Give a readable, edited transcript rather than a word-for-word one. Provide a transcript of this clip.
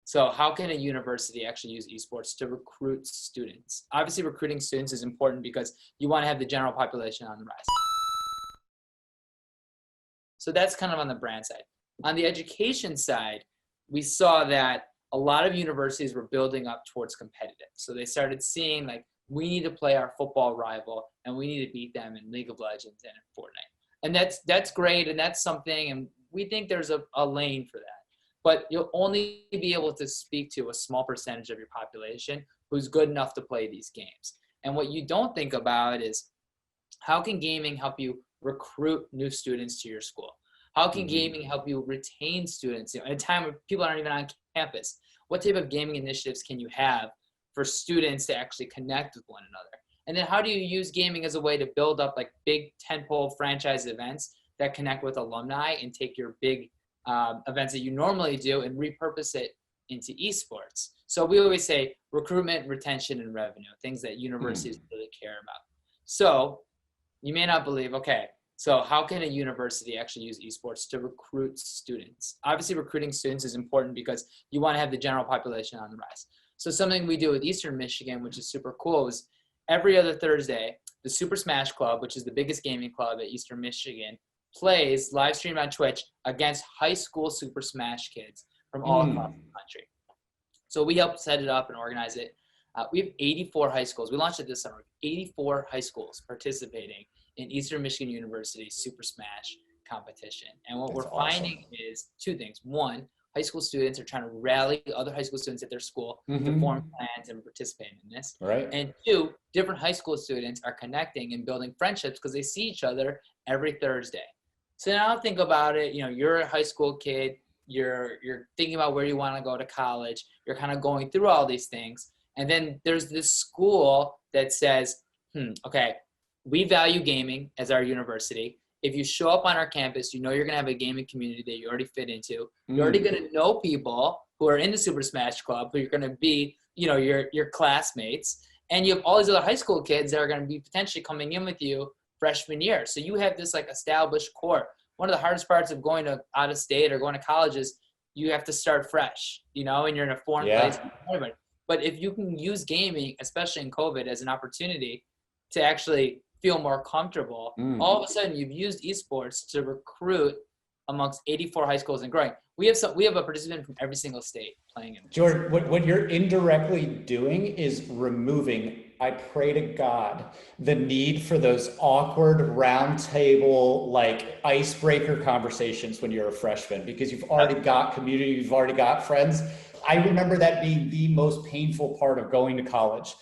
So how can a university actually use esports to recruit students? Obviously, recruiting students is important because you want to have the general population on the rise. So that's kind of on the brand side. On the education side, we saw that a lot of universities were building up towards competitive. So they started seeing like, we need to play our football rival and we need to beat them in League of Legends and in Fortnite. And that's great, and that's something, and we think there's a lane for that. But you'll only be able to speak to a small percentage of your population who's good enough to play these games. And what you don't think about is, how can gaming help you recruit new students to your school? How can gaming help you retain students at a time when people aren't even on campus? What type of gaming initiatives can you have for students to actually connect with one another? And then how do you use gaming as a way to build up like big tentpole franchise events that connect with alumni and take your big events that you normally do and repurpose it into esports? So we always say recruitment, retention, and revenue, things that universities really care about. So you may not believe, okay, so how can a university actually use esports to recruit students? Obviously, recruiting students is important because you want to have the general population on the rise. So something we do with Eastern Michigan, which is super cool, is every other Thursday, the Super Smash Club, which is the biggest gaming club at Eastern Michigan, plays live stream on Twitch against high school Super Smash kids from all across the country. So we helped set it up and organize it. We have 84 high schools. We launched it this summer. 84 high schools participating in Eastern Michigan University's Super Smash competition. And what we're finding is two things. One, high school students are trying to rally other high school students at their school to form plans and participate in this. Right. And two, different high school students are connecting and building friendships because they see each other every Thursday. So now think about it, you're a high school kid, you're thinking about where you want to go to college, you're kind of going through all these things. And then there's this school that says, okay, we value gaming as our university. If you show up on our campus, you're going to have a gaming community that you already fit into. You're already going to know people who are in the Super Smash Club, who you're going to be, your classmates. And you have all these other high school kids that are going to be potentially coming in with you freshman year. So you have this like established core. One of the hardest parts of going to out of state or going to college is you have to start fresh, and you're in a foreign place. But if you can use gaming, especially in COVID, as an opportunity to actually feel more comfortable, all of a sudden you've used esports to recruit amongst 84 high schools and growing. We have a participant from every single state playing in this. Jordan, what you're indirectly doing is removing, I pray to God, the need for those awkward round table, like icebreaker conversations when you're a freshman, because you've already got community, you've already got friends. I remember that being the most painful part of going to college,